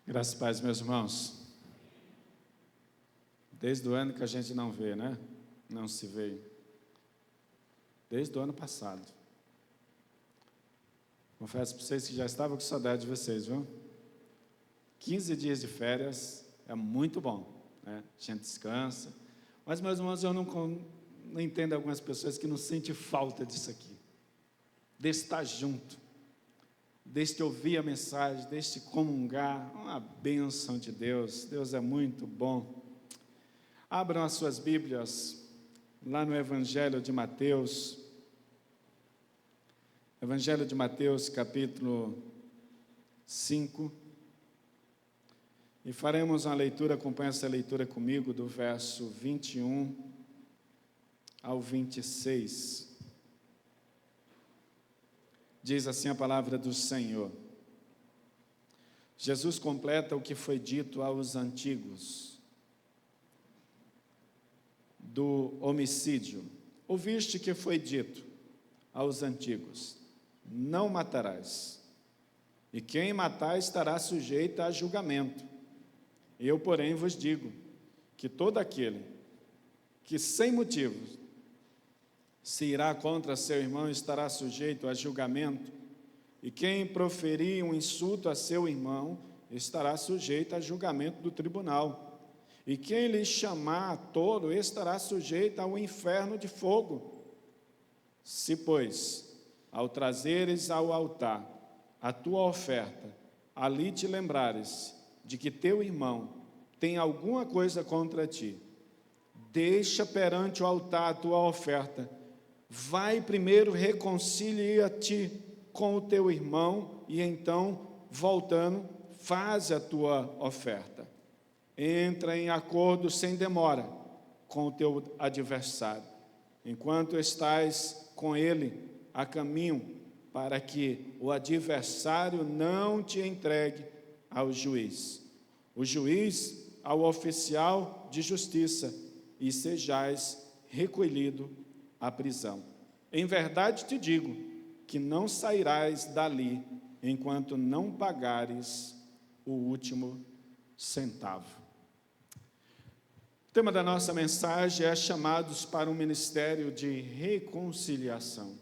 Graças a Deus, meus irmãos. Desde o ano que a gente não vê, né? Não se vê. Desde o ano passado. Confesso para vocês que já estava com saudade de vocês, viu? 15 dias de férias é muito bom, né? A gente descansa. Mas, meus irmãos, eu não entendo algumas pessoas que não sentem falta disso aqui. De estar junto. Desde ouvir a mensagem, desde comungar, uma bênção de Deus. Deus é muito bom. Abram as suas Bíblias lá no Evangelho de Mateus. Evangelho de Mateus, capítulo 5. E faremos uma leitura, acompanhe essa leitura comigo, do verso 21 ao 26. Diz assim a palavra do Senhor. Jesus completa o que foi dito aos antigos do homicídio. Ouviste que foi dito aos antigos: não matarás, e quem matar estará sujeito a julgamento. Eu, porém, vos digo que todo aquele que sem motivo se irá contra seu irmão estará sujeito a julgamento, e quem proferir um insulto a seu irmão estará sujeito a julgamento do tribunal, e quem lhe chamar tolo estará sujeito ao inferno de fogo. Se, pois, ao trazeres ao altar a tua oferta, ali te lembrares de que teu irmão tem alguma coisa contra ti, deixa perante o altar a tua oferta, vai primeiro reconcilia-te com o teu irmão, e então, voltando, faz a tua oferta. Entra em acordo sem demora com o teu adversário, enquanto estás com ele a caminho, para que o adversário não te entregue ao juiz. O juiz ao oficial de justiça, e sejais recolhido à prisão. Em verdade te digo que não sairás dali enquanto não pagares o último centavo. O tema da nossa mensagem é chamados para um ministério de reconciliação.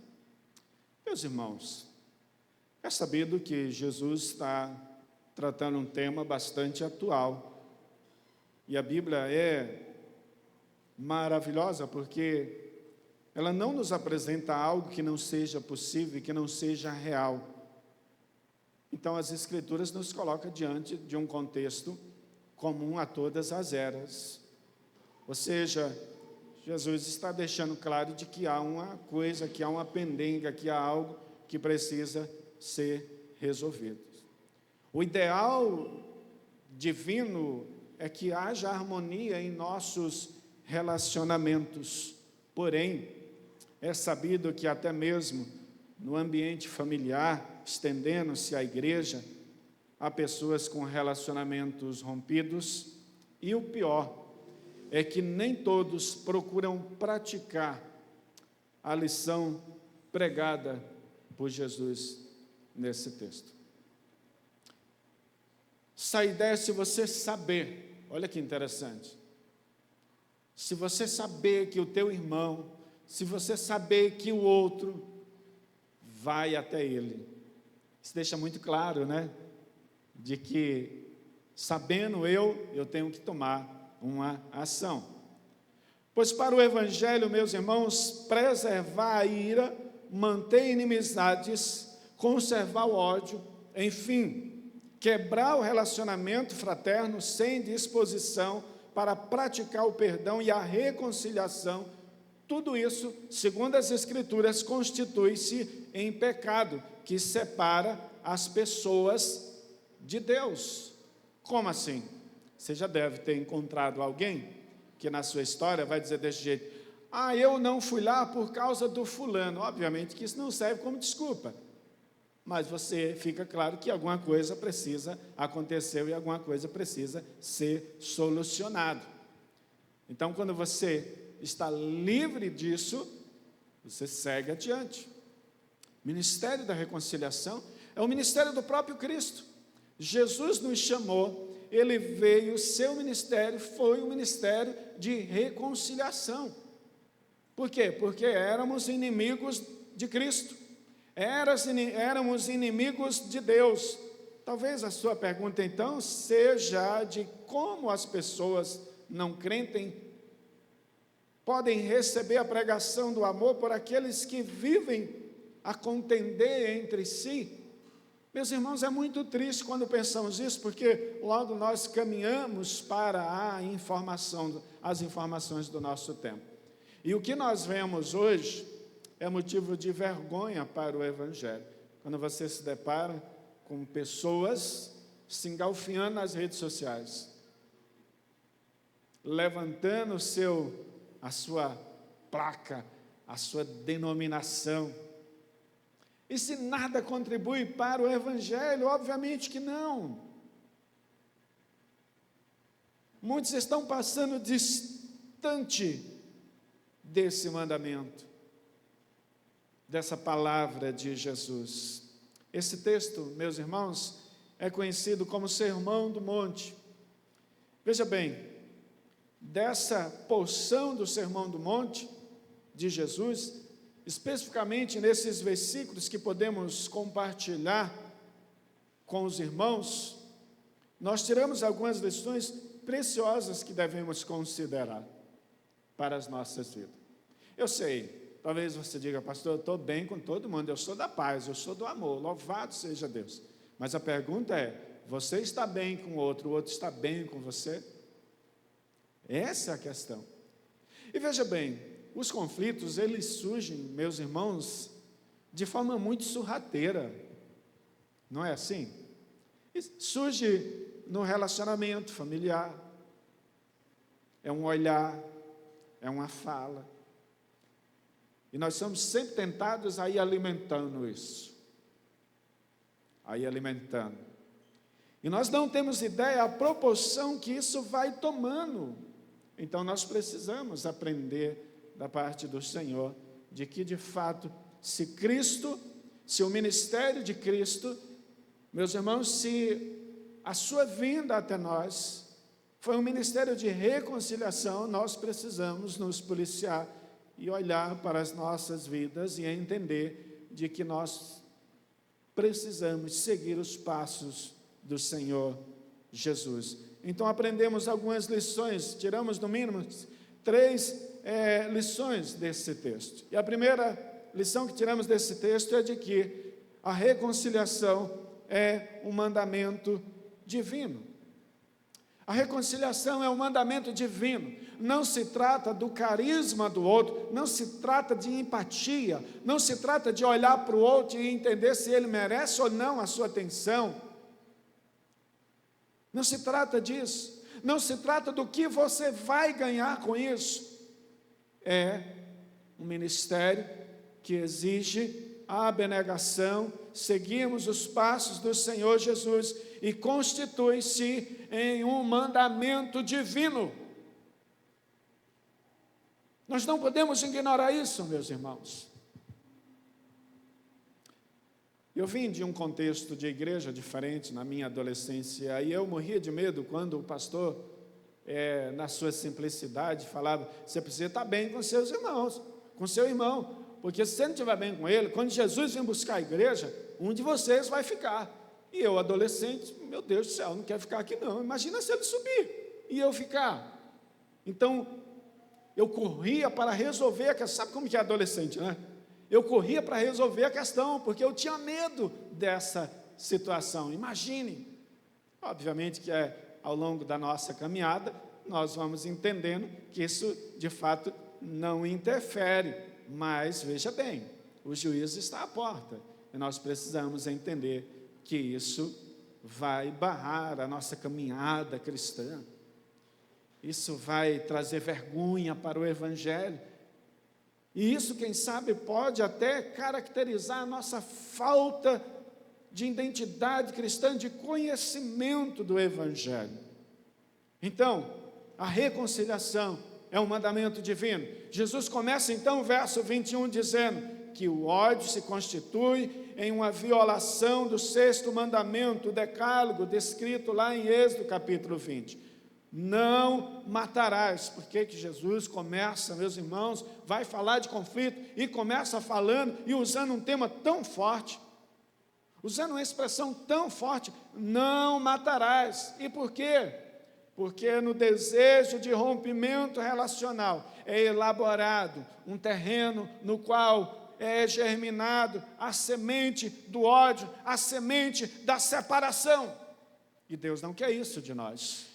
Meus irmãos, é sabido que Jesus está tratando um tema bastante atual. E a Bíblia é maravilhosa porque ela não nos apresenta algo que não seja possível, que não seja real. Então, as Escrituras nos colocam diante de um contexto comum a todas as eras. Ou seja, Jesus está deixando claro de que há uma coisa, que há uma pendenga, que há algo que precisa ser resolvido. O ideal divino é que haja harmonia em nossos relacionamentos. Porém, é sabido que até mesmo no ambiente familiar, estendendo-se à igreja, há pessoas com relacionamentos rompidos, e o pior é que nem todos procuram praticar a lição pregada por Jesus nesse texto. Se a ideia é se você saber, olha que interessante, se você saber que o teu irmão, se você saber que o outro, vai até ele. Isso deixa muito claro, né? De que, sabendo eu tenho que tomar uma ação. Pois para o Evangelho, meus irmãos, preservar a ira, manter inimizades, conservar o ódio, enfim, quebrar o relacionamento fraterno sem disposição para praticar o perdão e a reconciliação, tudo isso, segundo as Escrituras, constitui-se em pecado, que separa as pessoas de Deus. Como assim? Você já deve ter encontrado alguém que na sua história vai dizer desse jeito: ah, eu não fui lá por causa do fulano. Obviamente que isso não serve como desculpa, mas você fica claro que alguma coisa precisa acontecer e alguma coisa precisa ser solucionado. Então, quando você está livre disso, você segue adiante. O ministério da reconciliação é o ministério do próprio Cristo. Jesus nos chamou, ele veio, seu ministério foi um ministério de reconciliação. Por quê? Porque éramos inimigos de Cristo, éramos inimigos de Deus. Talvez a sua pergunta então seja de como as pessoas não crentes podem receber a pregação do amor por aqueles que vivem a contender entre si. Meus irmãos, é muito triste quando pensamos isso, porque logo nós caminhamos para as informações do nosso tempo. E o que nós vemos hoje é motivo de vergonha para o Evangelho. Quando você se depara com pessoas se engalfinhando nas redes sociais, levantando a sua placa, a sua denominação. E se nada contribui para o Evangelho? Obviamente que não. Muitos estão passando distante desse mandamento, dessa palavra de Jesus. Esse texto, meus irmãos, é conhecido como Sermão do Monte. Veja bem, dessa porção do Sermão do Monte de Jesus, especificamente nesses versículos que podemos compartilhar com os irmãos, nós tiramos algumas lições preciosas que devemos considerar para as nossas vidas. Eu sei, talvez você diga, pastor, eu estou bem com todo mundo, eu sou da paz, eu sou do amor, louvado seja Deus. Mas a pergunta é, você está bem com o outro está bem com você? Essa é a questão. E veja bem, os conflitos, eles surgem, meus irmãos, de forma muito sorrateira. Não é assim? Surge no relacionamento familiar. É um olhar, é uma fala. E nós somos sempre tentados a ir alimentando isso. A ir alimentando. E nós não temos ideia a proporção que isso vai tomando. Então nós precisamos aprender da parte do Senhor, de que de fato, se o ministério de Cristo, meus irmãos, se a sua vinda até nós foi um ministério de reconciliação, nós precisamos nos policiar e olhar para as nossas vidas e entender de que nós precisamos seguir os passos do Senhor Jesus. Então aprendemos algumas lições, tiramos no mínimo 3 lições desse texto. E a primeira lição que tiramos desse texto é de que a reconciliação é um mandamento divino. A reconciliação é um mandamento divino. Não se trata do carisma do outro, não se trata de empatia, não se trata de olhar para o outro e entender se ele merece ou não a sua atenção. Não se trata disso. Não se trata do que você vai ganhar com isso. É um ministério que exige a abnegação, seguimos os passos do Senhor Jesus e constitui-se em um mandamento divino. Nós não podemos ignorar isso, meus irmãos. Eu vim de um contexto de igreja diferente na minha adolescência, e eu morria de medo quando o pastor, na sua simplicidade, falava, você precisa estar bem com seus irmãos, com seu irmão, porque se você não estiver bem com ele, quando Jesus vem buscar a igreja, um de vocês vai ficar. E eu, adolescente, meu Deus do céu, não quero ficar aqui não, imagina se ele subir e eu ficar. Então, eu corria para resolver a questão, sabe como que é adolescente, né? Eu corria para resolver a questão, porque eu tinha medo dessa situação. Imagine, obviamente que ao longo da nossa caminhada, nós vamos entendendo que isso, de fato, não interfere. Mas, veja bem, o juízo está à porta, e nós precisamos entender que isso vai barrar a nossa caminhada cristã. Isso vai trazer vergonha para o Evangelho. E isso, quem sabe, pode até caracterizar a nossa falta de identidade cristã, de conhecimento do Evangelho. Então, a reconciliação é um mandamento divino. Jesus começa então o verso 21 dizendo que o ódio se constitui em uma violação do sexto mandamento, o decálogo, descrito lá em Êxodo capítulo 20. Não matarás. Por que Jesus começa, meus irmãos, vai falar de conflito e começa falando e usando um tema tão forte, usando uma expressão tão forte, não matarás. E por quê? Porque no desejo de rompimento relacional é elaborado um terreno no qual é germinado a semente do ódio, a semente da separação. E Deus não quer isso de nós.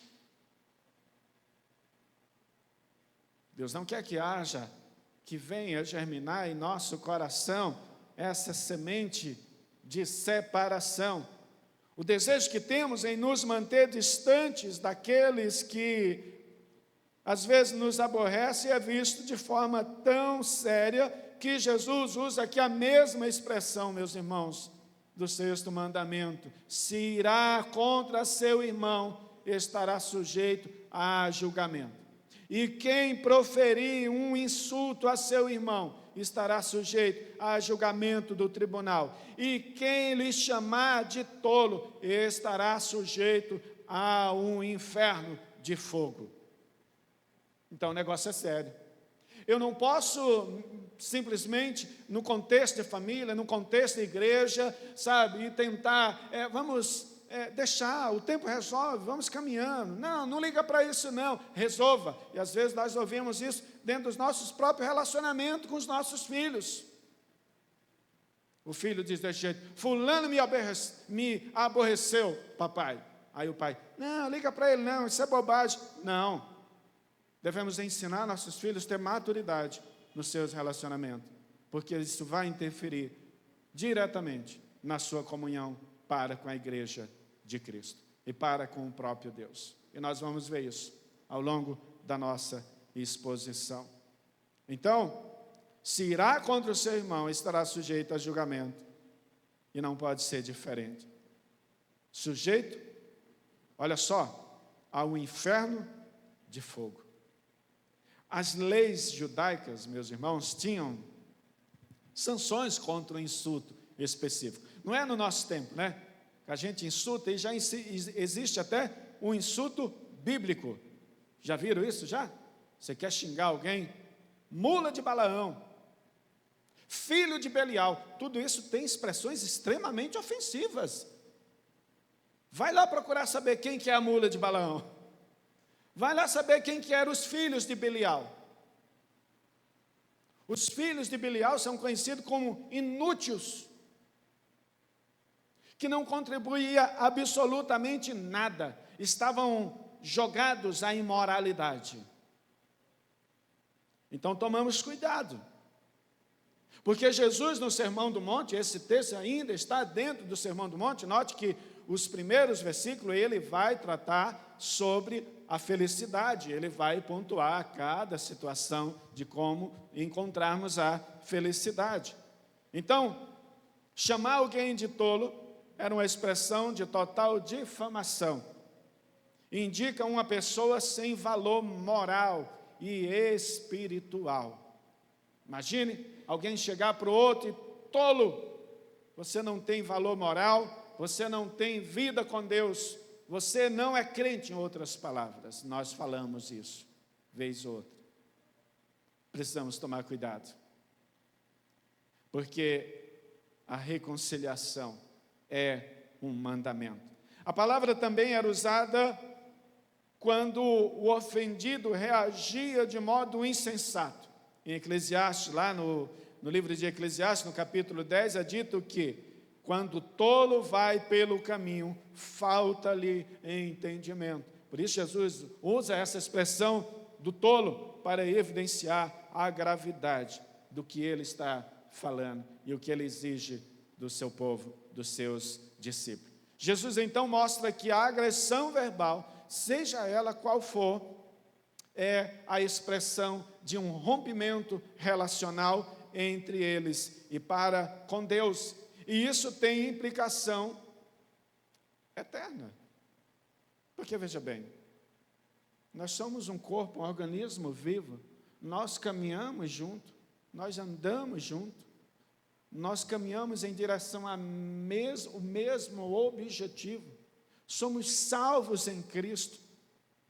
Deus não quer que venha germinar em nosso coração essa semente de separação. O desejo que temos em nos manter distantes daqueles que às vezes nos aborrecem é visto de forma tão séria que Jesus usa aqui a mesma expressão, meus irmãos, do sexto mandamento: se irá contra seu irmão, estará sujeito a julgamento. E quem proferir um insulto a seu irmão estará sujeito a julgamento do tribunal. E quem lhe chamar de tolo estará sujeito a um inferno de fogo. Então o negócio é sério. Eu não posso simplesmente, no contexto de família, no contexto de igreja, sabe, e tentar, deixar, o tempo resolve, vamos caminhando. Não liga para isso não, resolva. E às vezes nós ouvimos isso dentro dos nossos próprios relacionamentos com os nossos filhos. O filho diz desse jeito: fulano me aborreceu, papai. Aí o pai: não, liga para ele não, isso é bobagem. Não, devemos ensinar nossos filhos a ter maturidade nos seus relacionamentos, porque isso vai interferir diretamente na sua comunhão para com a igreja de Cristo e para com o próprio Deus. E nós vamos ver isso ao longo da nossa exposição. Então, se irá contra o seu irmão, estará sujeito a julgamento, e não pode ser diferente. Sujeito, olha só, ao inferno de fogo. As leis judaicas, meus irmãos, tinham sanções contra o insulto específico. Não é no nosso tempo, né? Que a gente insulta, e já existe até um insulto bíblico. Já viram isso já? Você quer xingar alguém? Mula de Balaão, filho de Belial, tudo isso tem expressões extremamente ofensivas. Vai lá procurar saber quem que é a mula de Balaão. Vai lá saber quem que eram os filhos de Belial. Os filhos de Belial são conhecidos como inúteis, que não contribuía absolutamente nada, estavam jogados à imoralidade. Então tomamos cuidado, porque Jesus no Sermão do Monte, esse texto ainda está dentro do Sermão do Monte, note que os primeiros versículos ele vai tratar sobre a felicidade, ele vai pontuar cada situação de como encontrarmos a felicidade. Então, chamar alguém de tolo era uma expressão de total difamação. Indica uma pessoa sem valor moral e espiritual. Imagine alguém chegar para o outro e: tolo, você não tem valor moral, você não tem vida com Deus, você não é crente, em outras palavras. Nós falamos isso, vez ou outra. Precisamos tomar cuidado, porque a reconciliação é um mandamento. A palavra também era usada quando o ofendido reagia de modo insensato. Em Eclesiastes, lá no livro de Eclesiastes, no capítulo 10, é dito que quando o tolo vai pelo caminho, falta-lhe entendimento. Por isso Jesus usa essa expressão do tolo para evidenciar a gravidade do que ele está falando e o que ele exige do seu povo, dos seus discípulos. Jesus então mostra que a agressão verbal, seja ela qual for, é a expressão de um rompimento relacional entre eles e para com Deus. E isso tem implicação eterna. Porque, veja bem, nós somos um corpo, um organismo vivo, nós caminhamos junto, nós andamos junto, nós caminhamos em direção ao mesmo objetivo. Somos salvos em Cristo.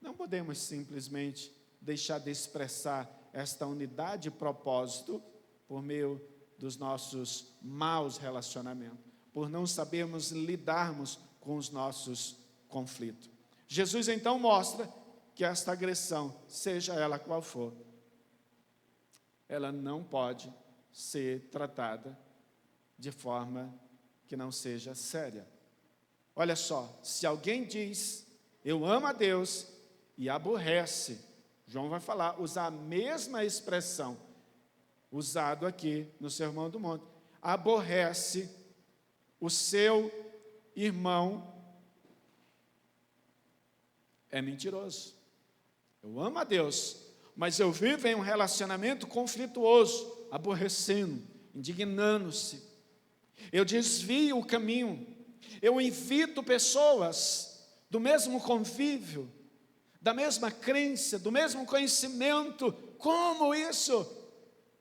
Não podemos simplesmente deixar de expressar esta unidade de propósito por meio dos nossos maus relacionamentos, por não sabermos lidarmos com os nossos conflitos. Jesus então mostra que esta agressão, seja ela qual for, ela não pode ser tratada de forma que não seja séria. Olha só, se alguém diz, eu amo a Deus, e aborrece, João vai falar, usar a mesma expressão usado aqui no Sermão do Monte, aborrece o seu irmão, é mentiroso. Eu amo a Deus, mas eu vivo em um relacionamento conflituoso, aborrecendo, indignando-se. Eu desvio o caminho, eu invito pessoas do mesmo convívio, da mesma crença, do mesmo conhecimento. Como isso?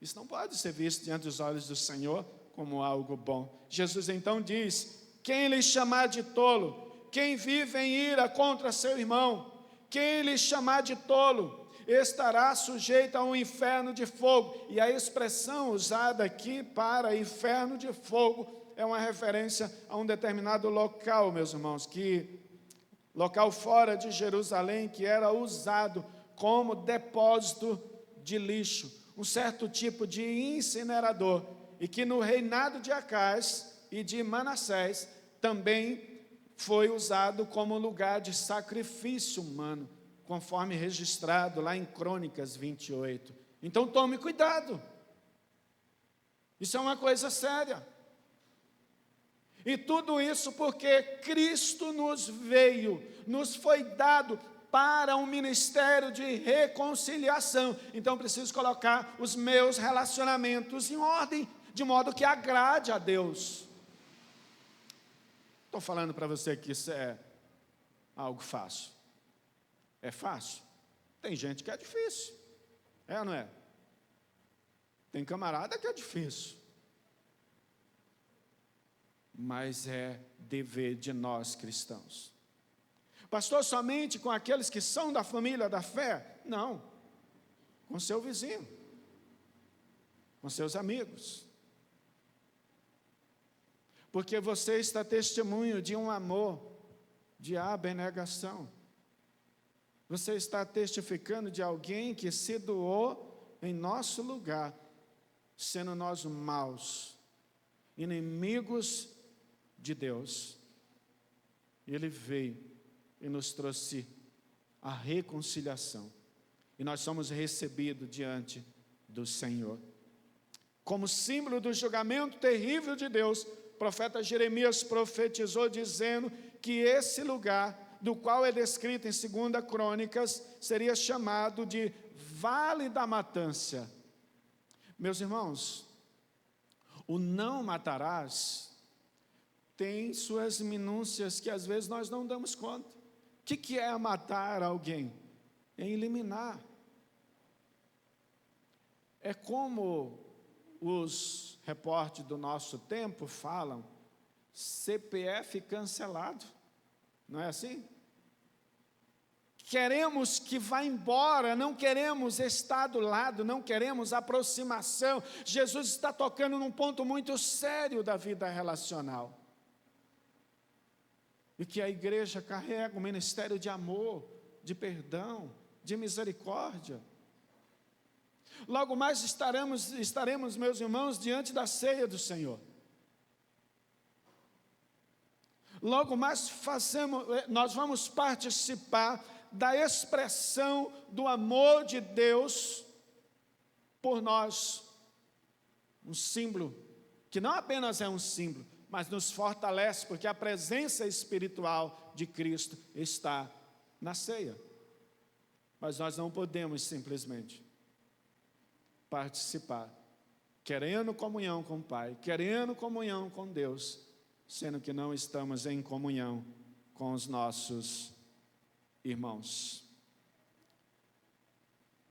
Isso não pode ser visto diante dos olhos do Senhor como algo bom. Jesus então diz, quem lhe chamar de tolo, quem vive em ira contra seu irmão, quem lhe chamar de tolo, estará sujeito a um inferno de fogo. E a expressão usada aqui para inferno de fogo é uma referência a um determinado local, meus irmãos, local fora de Jerusalém, que era usado como depósito de lixo, um certo tipo de incinerador, e que no reinado de Acais e de Manassés também foi usado como lugar de sacrifício humano, conforme registrado lá em Crônicas 28. Então tome cuidado, isso é uma coisa séria. E tudo isso porque Cristo nos foi dado para um ministério de reconciliação. Então preciso colocar os meus relacionamentos em ordem, de modo que agrade a Deus. Estou falando para você que isso é algo fácil. É fácil? Tem gente que é difícil. É ou não é? Tem camarada que é difícil. Mas é dever de nós cristãos. Pastor, somente com aqueles que são da família da fé? Não, com seu vizinho, com seus amigos. Porque você está testemunho de um amor, de abnegação. Você está testificando de alguém que se doou em nosso lugar, sendo nós maus, inimigos de Deus. Ele veio e nos trouxe a reconciliação, e nós somos recebidos diante do Senhor. Como símbolo do julgamento terrível de Deus, o profeta Jeremias profetizou dizendo que esse lugar, do qual é descrito em 2 Crônicas, seria chamado de Vale da Matança. Meus irmãos, o não matarás tem suas minúcias que às vezes nós não damos conta. O que é matar alguém? É eliminar. É como os repórteres do nosso tempo falam, CPF cancelado. Não é assim? Queremos que vá embora, não queremos estar do lado, não queremos aproximação. Jesus está tocando num ponto muito sério da vida relacional. E que a igreja carrega um ministério de amor, de perdão, de misericórdia. Logo mais estaremos, meus irmãos, diante da ceia do Senhor. Logo mais nós vamos participar da expressão do amor de Deus por nós. Um símbolo, que não apenas é um símbolo, mas nos fortalece, porque a presença espiritual de Cristo está na ceia. Mas nós não podemos simplesmente participar, querendo comunhão com o Pai, querendo comunhão com Deus, sendo que não estamos em comunhão com os nossos irmãos.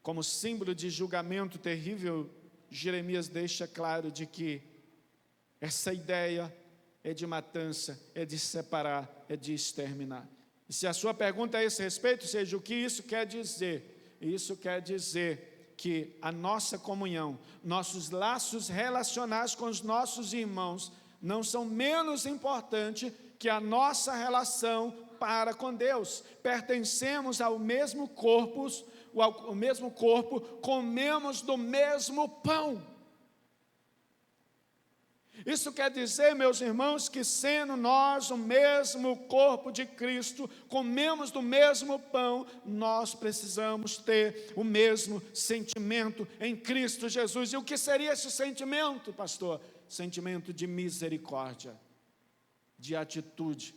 Como símbolo de julgamento terrível, Jeremias deixa claro de que Essa ideia é de matança, é de separar, é de exterminar. E se a sua pergunta é a esse respeito, seja o que isso quer dizer? Isso quer dizer que a nossa comunhão, nossos laços relacionais com os nossos irmãos não são menos importantes que a nossa relação para com Deus. Pertencemos ao mesmo corpo, comemos do mesmo pão. Isso quer dizer, meus irmãos, que sendo nós o mesmo corpo de Cristo, comemos do mesmo pão, nós precisamos ter o mesmo sentimento em Cristo Jesus. E o que seria esse sentimento, pastor? Sentimento de misericórdia, de atitude,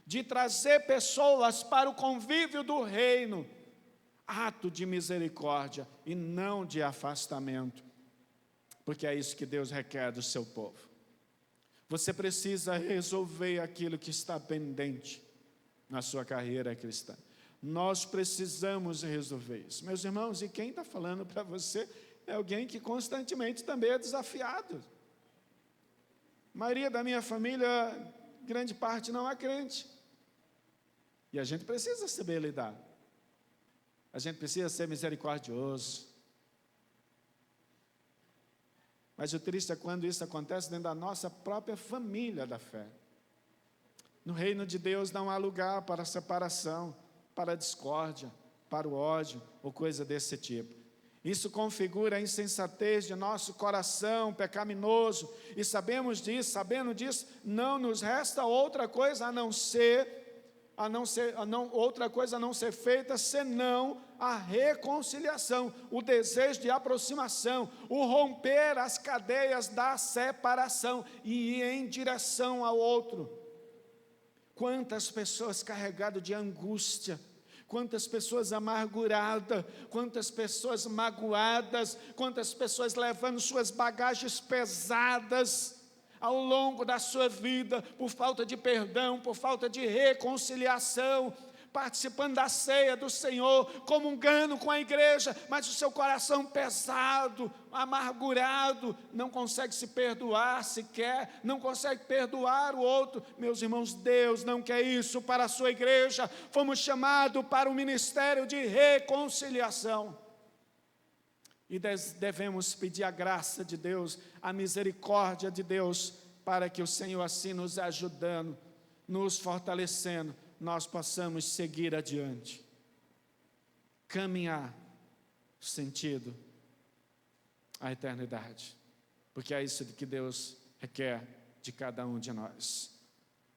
de trazer pessoas para o convívio do reino, ato de misericórdia e não de afastamento, porque é isso que Deus requer do seu povo. Você precisa resolver aquilo que está pendente na sua carreira cristã. Nós precisamos resolver isso. Meus irmãos, e quem está falando para você é alguém que constantemente também é desafiado. A maioria da minha família, grande parte, não é crente. E a gente precisa saber lidar. A gente precisa ser misericordioso. Mas o triste é quando isso acontece dentro da nossa própria família da fé. No reino de Deus não há lugar para separação, para discórdia, para o ódio ou coisa desse tipo. Isso configura a insensatez de nosso coração pecaminoso. E sabendo disso, não nos resta outra coisa a não ser feita senão a reconciliação, o desejo de aproximação, o romper as cadeias da separação e ir em direção ao outro. Quantas pessoas carregadas de angústia, quantas pessoas amarguradas, quantas pessoas magoadas, quantas pessoas levando suas bagagens pesadas ao longo da sua vida, por falta de perdão, por falta de reconciliação, participando da ceia do Senhor, comungando com a igreja, mas o seu coração pesado, amargurado, não consegue se perdoar sequer, não consegue perdoar o outro. Meus irmãos, Deus não quer isso para a sua igreja. Fomos chamados para o ministério de reconciliação. E devemos pedir a graça de Deus, a misericórdia de Deus, para que o Senhor assim nos ajudando, nos fortalecendo, nós possamos seguir adiante, caminhar sentido à eternidade, porque é isso que Deus requer de cada um de nós.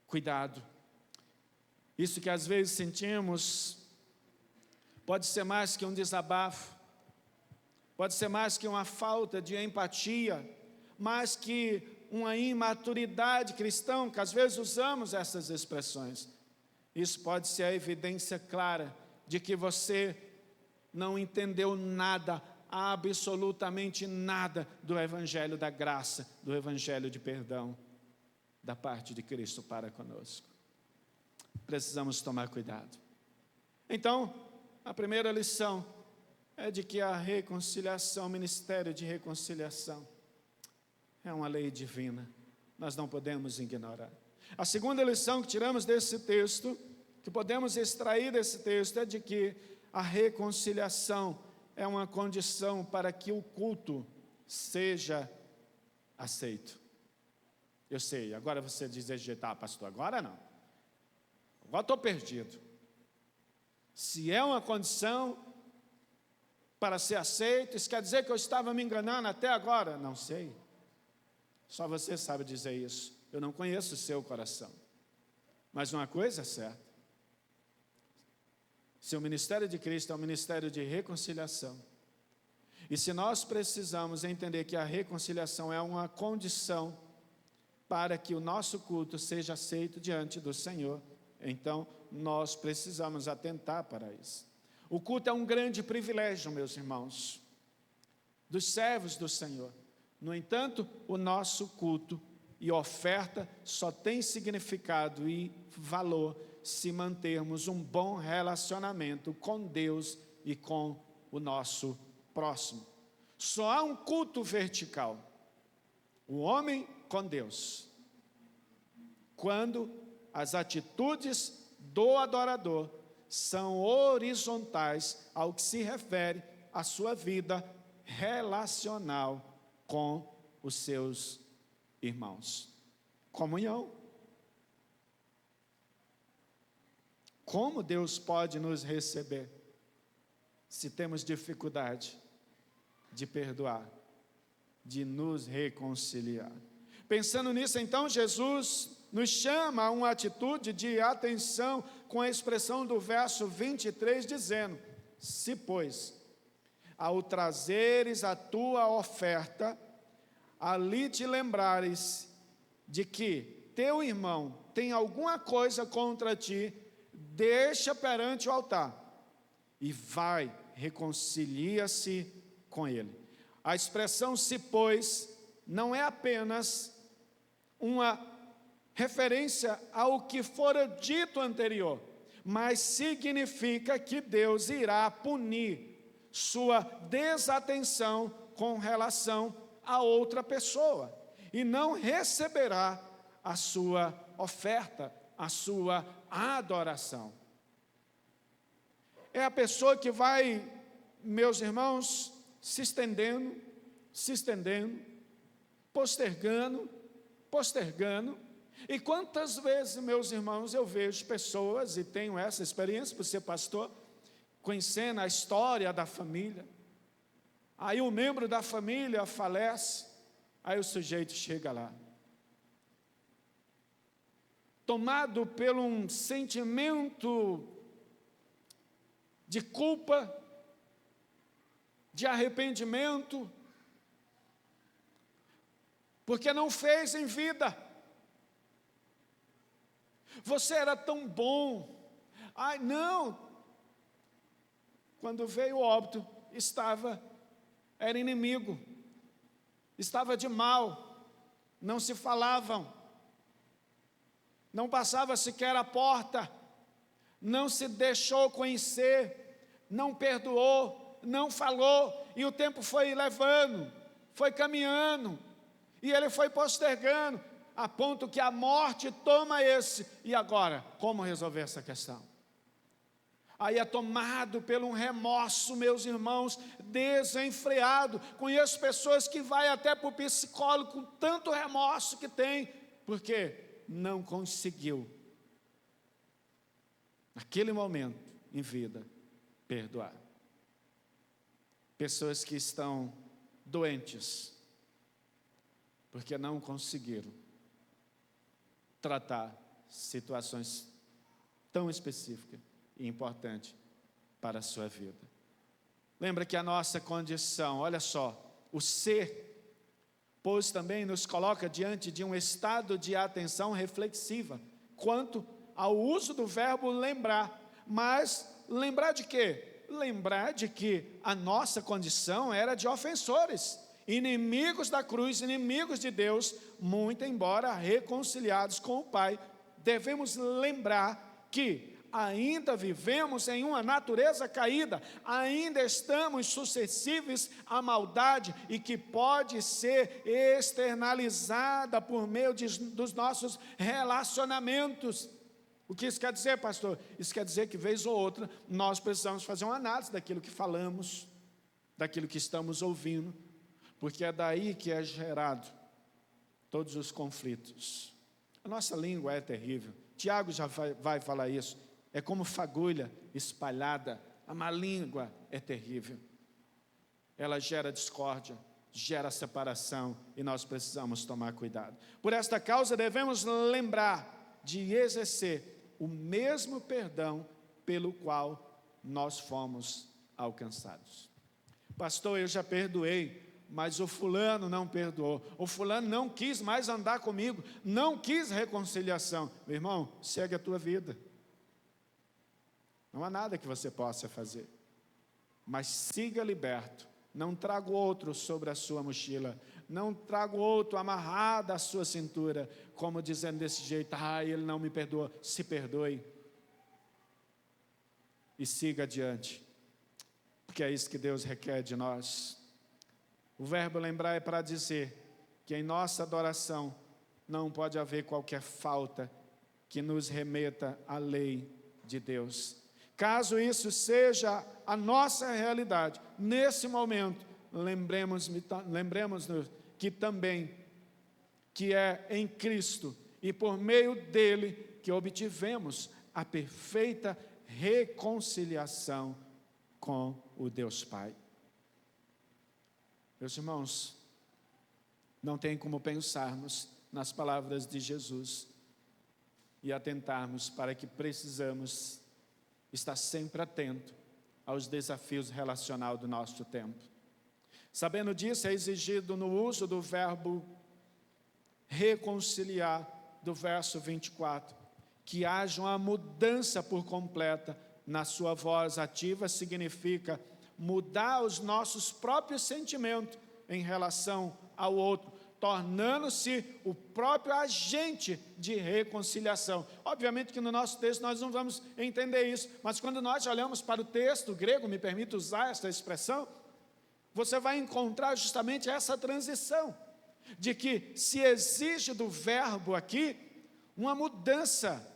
Cuidado, isso que às vezes sentimos pode ser mais que um desabafo, pode ser mais que uma falta de empatia, mais que uma imaturidade cristã, que às vezes usamos essas expressões. Isso pode ser a evidência clara de que você não entendeu nada, absolutamente nada do Evangelho da graça, do Evangelho de perdão, da parte de Cristo para conosco. Precisamos tomar cuidado. Então, a primeira lição é de que a reconciliação, o ministério de reconciliação, é uma lei divina, nós não podemos ignorar. A segunda lição que tiramos desse texto, que podemos extrair desse texto, é de que a reconciliação é uma condição para que o culto seja aceito. Eu sei, agora você diz, pastor, agora não. Agora estou perdido. Se é uma condição para ser aceito, isso quer dizer que eu estava me enganando até agora? Não sei. Só você sabe dizer isso. Eu não conheço o seu coração. Mas uma coisa é certa. Se o ministério de Cristo é um ministério de reconciliação, e se nós precisamos entender que a reconciliação é uma condição para que o nosso culto seja aceito diante do Senhor, então nós precisamos atentar para isso. O culto é um grande privilégio, meus irmãos, dos servos do Senhor. No entanto, o nosso culto e oferta só tem significado e valor se mantermos um bom relacionamento com Deus e com o nosso próximo. Só há um culto vertical. O homem com Deus. Quando as atitudes do adorador são horizontais ao que se refere à sua vida relacional com os seus irmãos. Comunhão. Como Deus pode nos receber se temos dificuldade de perdoar, de nos reconciliar? Pensando nisso, então, Jesus nos chama a uma atitude de atenção com a expressão do verso 23, dizendo: se, pois, ao trazeres a tua oferta, ali te lembrares de que teu irmão tem alguma coisa contra ti, deixa perante o altar e vai, reconcilia-se com ele. A expressão se, pois, não é apenas uma referência ao que fora dito anterior, mas significa que Deus irá punir sua desatenção com relação a outra pessoa e não receberá a sua oferta, a sua adoração. É a pessoa que vai, meus irmãos, se estendendo, postergando. E quantas vezes, meus irmãos, eu vejo pessoas, e tenho essa experiência por ser pastor, conhecendo a história da família. Aí um membro da família falece, aí o sujeito chega lá, tomado por um sentimento de culpa, de arrependimento, porque não fez em vida. Você era tão bom. Ai, não. Quando veio o óbito, era inimigo, estava de mal, não se falavam, não passava sequer a porta, não se deixou conhecer, não perdoou, não falou, e o tempo foi levando, foi caminhando, e ele foi postergando, a ponto que a morte toma esse. E agora, como resolver essa questão? Aí é tomado por um remorso, meus irmãos, desenfreado. Conheço pessoas que vai até para o psicólogo com tanto remorso que tem, porque não conseguiu, naquele momento em vida, perdoar. Pessoas que estão doentes, porque não conseguiram tratar situações tão específicas e importante para a sua vida. Lembra que a nossa condição, olha só, o ser, pois também nos coloca diante de um estado de atenção reflexiva, quanto ao uso do verbo lembrar. Mas lembrar de quê? Lembrar de que a nossa condição era de ofensores, inimigos da cruz, inimigos de Deus, muito embora reconciliados com o Pai. Devemos lembrar que ainda vivemos em uma natureza caída, ainda estamos suscetíveis à maldade e que pode ser externalizada por meio dos nossos relacionamentos. O que isso quer dizer, pastor? Isso quer dizer que, vez ou outra, nós precisamos fazer uma análise daquilo que falamos, daquilo que estamos ouvindo, porque é daí que é gerado todos os conflitos. A nossa língua é terrível. Tiago já vai falar isso. É como fagulha espalhada. A má língua é terrível. Ela gera discórdia, gera separação, e nós precisamos tomar cuidado. Por esta causa, devemos lembrar de exercer o mesmo perdão pelo qual nós fomos alcançados. Pastor, eu já perdoei, mas o fulano não perdoou, o fulano não quis mais andar comigo, não quis reconciliação. Meu irmão, segue a tua vida. Não há nada que você possa fazer, mas siga liberto. Não traga outro sobre a sua mochila, não traga outro amarrado à sua cintura, como dizendo desse jeito: ele não me perdoa. Se perdoe e siga adiante, porque é isso que Deus requer de nós. O verbo lembrar é para dizer que em nossa adoração não pode haver qualquer falta que nos remeta à lei de Deus. Caso isso seja a nossa realidade, nesse momento, lembremos-nos que também, que é em Cristo e por meio dele que obtivemos a perfeita reconciliação com o Deus Pai. Meus irmãos, não tem como pensarmos nas palavras de Jesus e atentarmos para que precisamos estar sempre atento aos desafios relacionais do nosso tempo. Sabendo disso, é exigido no uso do verbo reconciliar, do verso 24, que haja uma mudança por completa na sua voz ativa, significa mudar os nossos próprios sentimentos em relação ao outro, tornando-se o próprio agente de reconciliação. Obviamente que no nosso texto nós não vamos entender isso, mas quando nós olhamos para o texto grego, me permito usar essa expressão, você vai encontrar justamente essa transição, de que se exige do verbo aqui uma mudança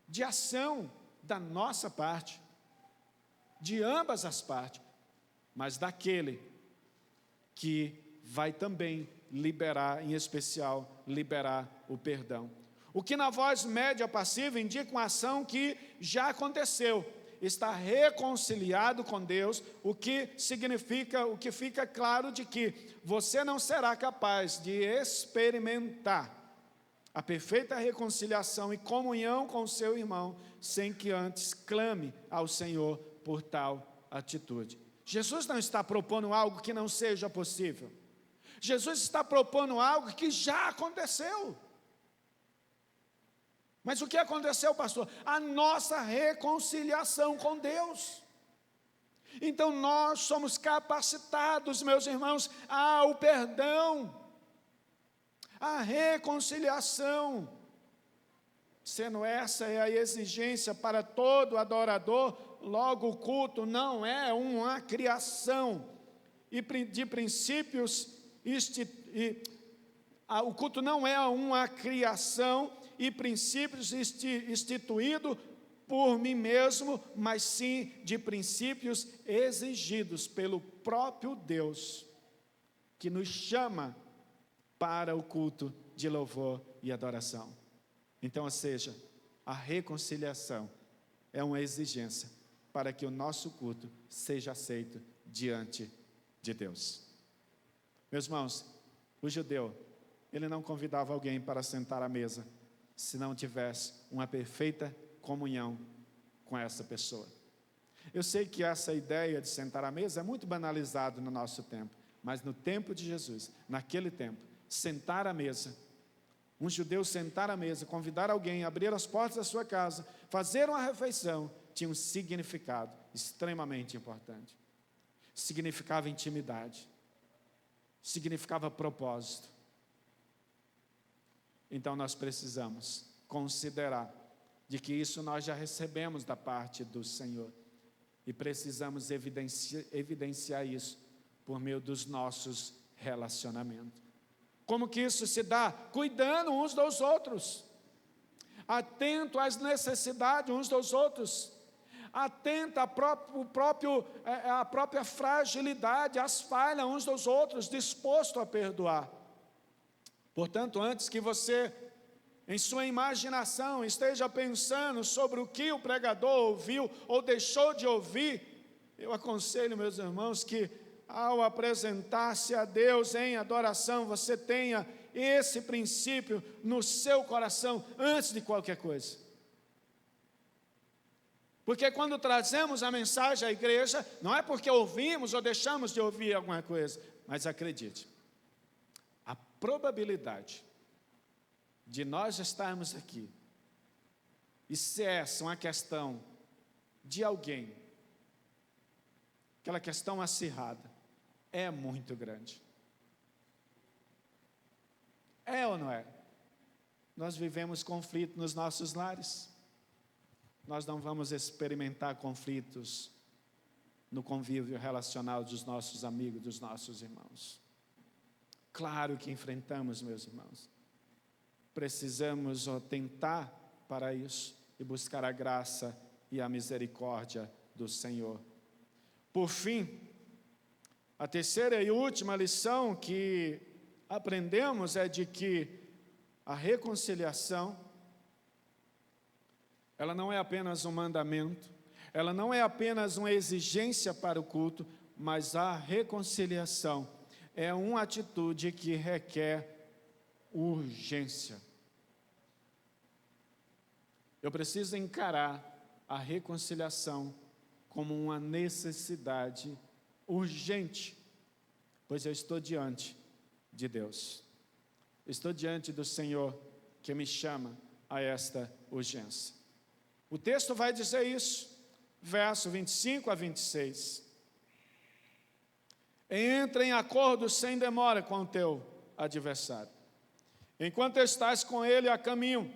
de ação da nossa parte, de ambas as partes, mas daquele que vai também liberar, em especial, liberar o perdão. O que na voz média passiva indica uma ação que já aconteceu, está reconciliado com Deus, o que significa, o que fica claro de que você não será capaz de experimentar a perfeita reconciliação e comunhão com o seu irmão, sem que antes clame ao Senhor por tal atitude. Jesus não está propondo algo que não seja possível. Jesus está propondo algo que já aconteceu. Mas o que aconteceu, pastor? A nossa reconciliação com Deus. Então nós somos capacitados, meus irmãos, ao perdão, à reconciliação. Sendo essa é a exigência para todo adorador, logo o culto não é uma criação de princípios, o culto não é uma criação e princípios instituído por mim mesmo, mas sim de princípios exigidos pelo próprio Deus, que nos chama para o culto de louvor e adoração. Então, ou seja, a reconciliação é uma exigência para que o nosso culto seja aceito diante de Deus. Meus irmãos, o judeu, ele não convidava alguém para sentar à mesa se não tivesse uma perfeita comunhão com essa pessoa. Eu sei que essa ideia de sentar à mesa é muito banalizada no nosso tempo, mas no tempo de Jesus, naquele tempo, sentar à mesa, um judeu sentar à mesa, convidar alguém, abrir as portas da sua casa, fazer uma refeição, tinha um significado extremamente importante. Significava intimidade, significava propósito. Então nós precisamos considerar de que isso nós já recebemos da parte do Senhor e precisamos evidenciar isso por meio dos nossos relacionamentos. Como que isso se dá? Cuidando uns dos outros, atento às necessidades uns dos outros, atento à própria fragilidade, às falhas uns dos outros, disposto a perdoar. Portanto, antes que você, em sua imaginação, esteja pensando sobre o que o pregador ouviu ou deixou de ouvir, eu aconselho, meus irmãos, que ao apresentar-se a Deus em adoração, você tenha esse princípio no seu coração antes de qualquer coisa. Porque quando trazemos a mensagem à igreja, não é porque ouvimos ou deixamos de ouvir alguma coisa, mas acredite, a probabilidade de nós estarmos aqui e se essa uma questão de alguém, aquela questão acirrada, é muito grande. É ou não é? Nós vivemos conflito nos nossos lares. Nós não vamos experimentar conflitos no convívio relacional dos nossos amigos, dos nossos irmãos. Claro que enfrentamos, meus irmãos. precisamos atentar para isso e buscar a graça e a misericórdia do Senhor. Por fim, a terceira e última lição que aprendemos é de que a reconciliação, ela não é apenas um mandamento, ela não é apenas uma exigência para o culto, mas a reconciliação é uma atitude que requer urgência. Eu preciso encarar a reconciliação como uma necessidade urgente, pois eu estou diante de Deus. Estou diante do Senhor que me chama a esta urgência. O texto vai dizer isso, verso 25 a 26. Entra em acordo sem demora com o teu adversário, enquanto estás com ele a caminho,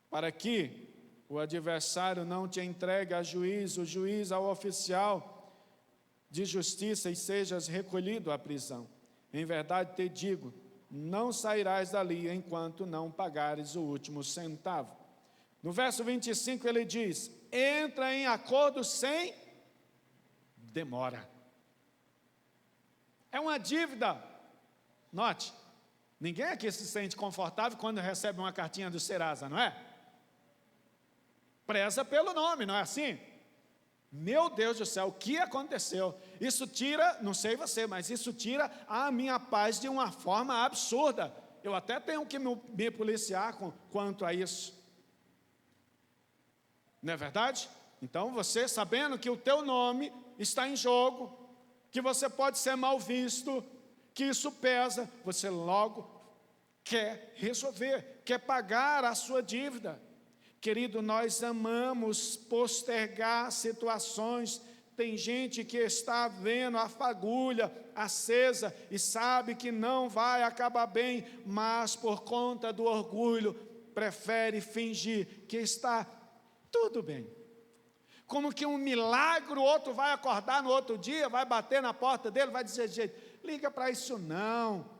para que o adversário não te entregue a juiz, o juiz ao oficial de justiça e sejas recolhido à prisão. Em verdade te digo, não sairás dali enquanto não pagares o último centavo. No verso 25 ele diz, entra em acordo sem demora. É uma dívida. Note, ninguém aqui se sente confortável quando recebe uma cartinha do Serasa, não é? Preza pelo nome, não é assim? Meu Deus do céu, o que aconteceu? Isso tira, não sei você, mas isso tira a minha paz de uma forma absurda. Eu até tenho que me policiar quanto a isso. Não é verdade? Então você, sabendo que o teu nome está em jogo, que você pode ser mal visto, que isso pesa, você logo quer resolver, quer pagar a sua dívida. Querido, nós amamos postergar situações. Tem gente que está vendo a fagulha acesa e sabe que não vai acabar bem, mas por conta do orgulho, prefere fingir que está tudo bem. Como que um milagre, o outro vai acordar no outro dia, vai bater na porta dele, vai dizer, gente, liga para isso não.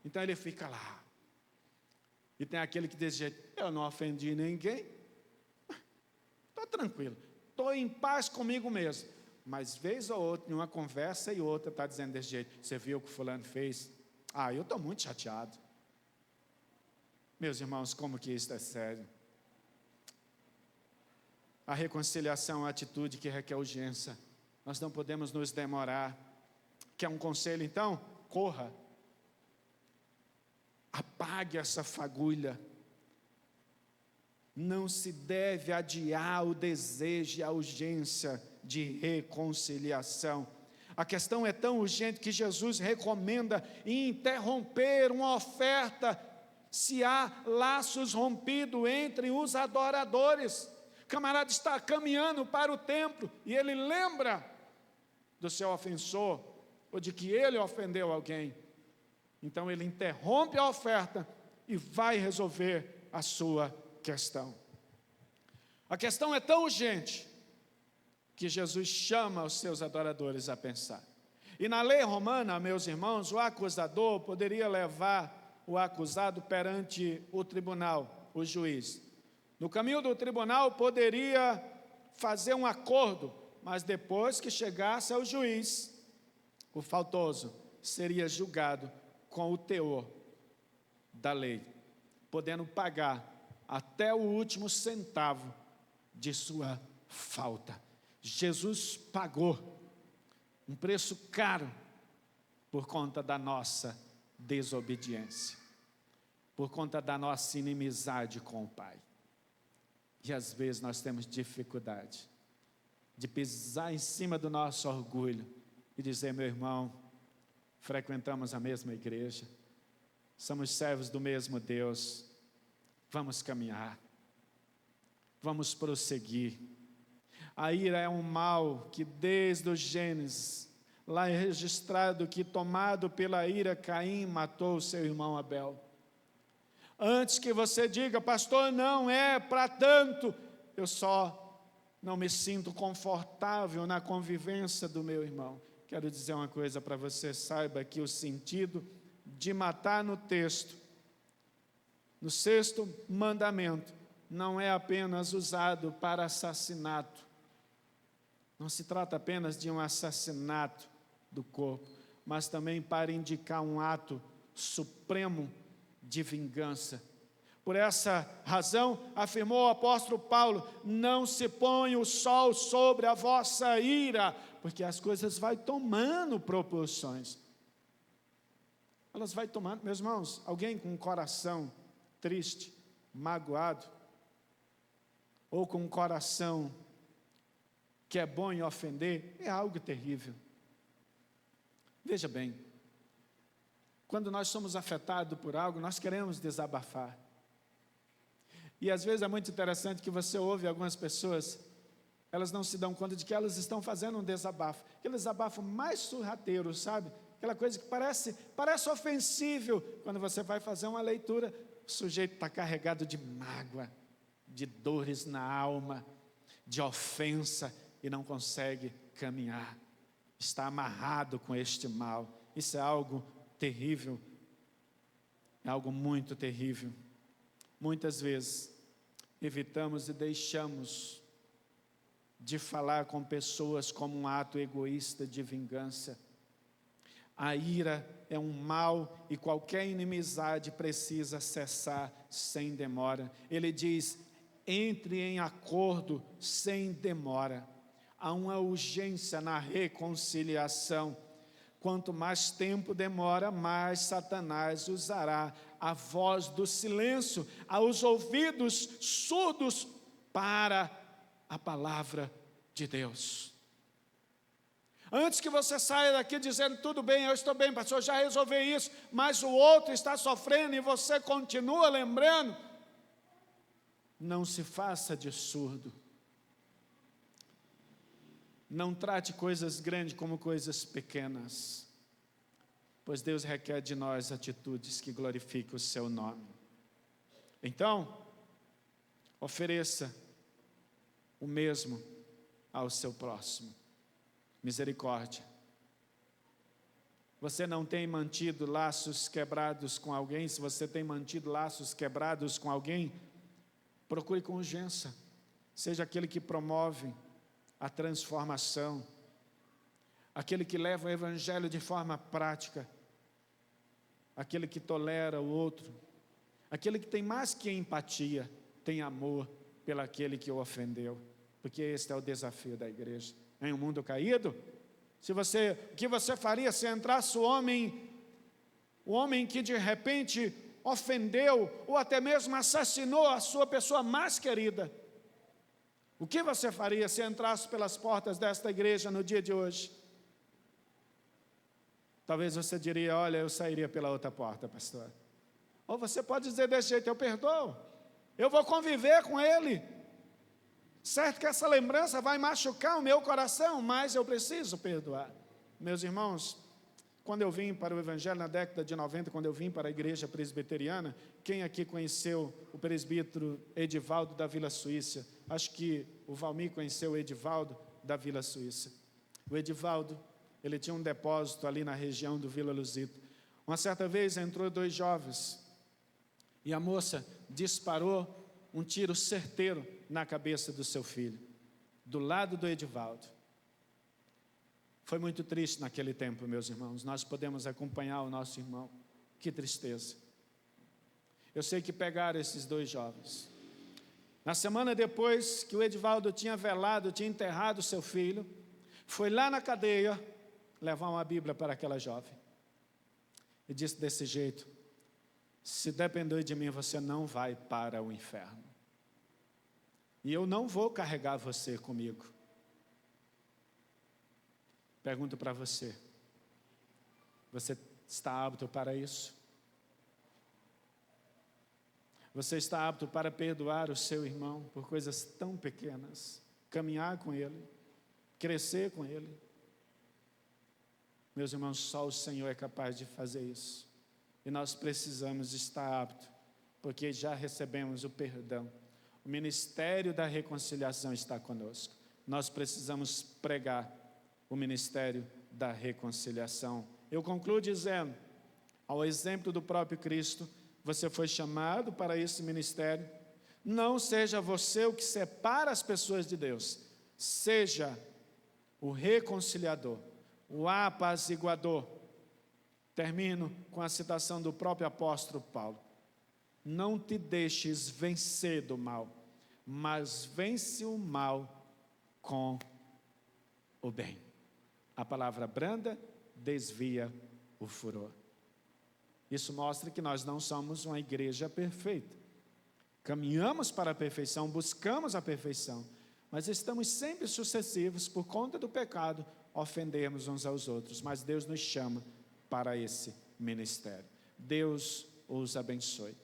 Então ele fica lá. E tem aquele que diz, eu não ofendi ninguém. Estou tranquilo, estou em paz comigo mesmo. Mas vez ou outra, em uma conversa e outra, está dizendo desse jeito, você viu o que fulano fez? Eu estou muito chateado. Meus irmãos, como que isso é sério? A reconciliação é uma atitude que requer urgência. Nós não podemos nos demorar. Quer um conselho então? Corra. Apague essa fagulha. Não se deve adiar o desejo e a urgência de reconciliação. A questão é tão urgente que Jesus recomenda interromper uma oferta se há laços rompidos entre os adoradores. O camarada está caminhando para o templo e ele lembra do seu ofensor ou de que ele ofendeu alguém. Então ele interrompe a oferta e vai resolver a sua questão. A questão é tão urgente que Jesus chama os seus adoradores a pensar. E na lei romana, meus irmãos, o acusador poderia levar o acusado perante o tribunal, o juiz. No caminho do tribunal poderia fazer um acordo, mas depois que chegasse ao juiz, o faltoso seria julgado com o teor da lei, podendo pagar até o último centavo de sua falta. Jesus pagou um preço caro por conta da nossa desobediência, por conta da nossa inimizade com o Pai. E às vezes nós temos dificuldade de pisar em cima do nosso orgulho e dizer, meu irmão, frequentamos a mesma igreja, somos servos do mesmo Deus, vamos caminhar, vamos prosseguir. A ira é um mal que desde o Gênesis, lá é registrado que tomado pela ira, Caim matou seu irmão Abel. Antes que você diga, pastor, não é para tanto, eu só não me sinto confortável na convivência do meu irmão. Quero dizer uma coisa para você, saiba que o sentido de matar no texto no sexto mandamento, não é apenas usado para assassinato. Não se trata apenas de um assassinato do corpo, mas também para indicar um ato supremo de vingança. Por essa razão, afirmou o apóstolo Paulo: não se põe o sol sobre a vossa ira, porque as coisas vão tomando proporções. Elas vão tomando, meus irmãos, alguém com um coração triste, magoado, ou com um coração que é bom em ofender, é algo terrível. Veja bem, quando nós somos afetados por algo, nós queremos desabafar. E às vezes é muito interessante que você ouve algumas pessoas, elas não se dão conta de que elas estão fazendo um desabafo. Aquele desabafo mais sorrateiro, sabe? Aquela coisa que parece ofensível. Quando você vai fazer uma leitura, o sujeito está carregado de mágoa, de dores na alma, de ofensa, e não consegue caminhar. Está amarrado com este mal. Isso é algo terrível, é algo muito terrível. Muitas vezes evitamos e deixamos de falar com pessoas como um ato egoísta de vingança. A ira é um mal e qualquer inimizade precisa cessar sem demora. Ele diz: entre em acordo sem demora. Há uma urgência na reconciliação. Quanto mais tempo demora, mais Satanás usará a voz do silêncio, aos ouvidos surdos para a palavra de Deus. Antes que você saia daqui dizendo: tudo bem, eu estou bem, pastor, já resolvi isso, mas o outro está sofrendo e você continua lembrando, não se faça de surdo. Não trate coisas grandes como coisas pequenas, pois Deus requer de nós atitudes que glorifiquem o seu nome. Então, ofereça o mesmo ao seu próximo. Misericórdia. Você não tem mantido laços quebrados com alguém? Se você tem mantido laços quebrados com alguém, procure com urgência. Seja aquele que promove a transformação, aquele que leva o evangelho de forma prática, aquele que tolera o outro, aquele que tem mais que empatia, tem amor pelaquele que o ofendeu, porque esse é o desafio da igreja. Em um mundo caído, o que você faria se entrasse o homem que de repente ofendeu ou até mesmo assassinou a sua pessoa mais querida? O que você faria se entrasse pelas portas desta igreja no dia de hoje? Talvez você diria: olha, eu sairia pela outra porta, pastor. Ou você pode dizer desse jeito: eu perdoo, eu vou conviver com ele. Certo que essa lembrança vai machucar o meu coração, mas eu preciso perdoar. Meus irmãos, quando eu vim para o evangelho na década de 90, quando eu vim para a igreja presbiteriana, quem aqui conheceu o presbítero Edivaldo da Vila Suíça? Acho que o Valmir conheceu o Edivaldo da Vila Suíça. O Edivaldo, ele tinha um depósito ali na região do Vila Luzito. Uma certa vez entrou 2 jovens e a moça disparou um tiro certeiro na cabeça do seu filho, do lado do Edivaldo. Foi muito triste naquele tempo, meus irmãos. Nós podemos acompanhar o nosso irmão. Que tristeza. Eu sei que pegaram esses 2 jovens. Na semana depois que o Edivaldo tinha velado, tinha enterrado seu filho, foi lá na cadeia levar uma Bíblia para aquela jovem. E disse desse jeito: se depender de mim, você não vai para o inferno. E eu não vou carregar você comigo. Pergunto para você: você está apto para isso? Você está apto para perdoar o seu irmão por coisas tão pequenas? Caminhar com ele, crescer com ele? Meus irmãos, só o Senhor é capaz de fazer isso. E nós precisamos estar aptos, porque já recebemos o perdão. O ministério da reconciliação está conosco. Nós precisamos pregar o ministério da reconciliação. Eu concluo dizendo, ao exemplo do próprio Cristo, Você foi chamado para esse ministério. Não seja você o que separa as pessoas de Deus. Seja o reconciliador, o apaziguador. Termino com a citação do próprio apóstolo Paulo. Não te deixes vencer do mal, mas vence o mal com o bem. A palavra branda desvia o furor. Isso mostra que nós não somos uma igreja perfeita. Caminhamos para a perfeição, buscamos a perfeição, mas estamos sempre sucessivos, por conta do pecado, ofendermos uns aos outros. Mas Deus nos chama para esse ministério. Deus os abençoe.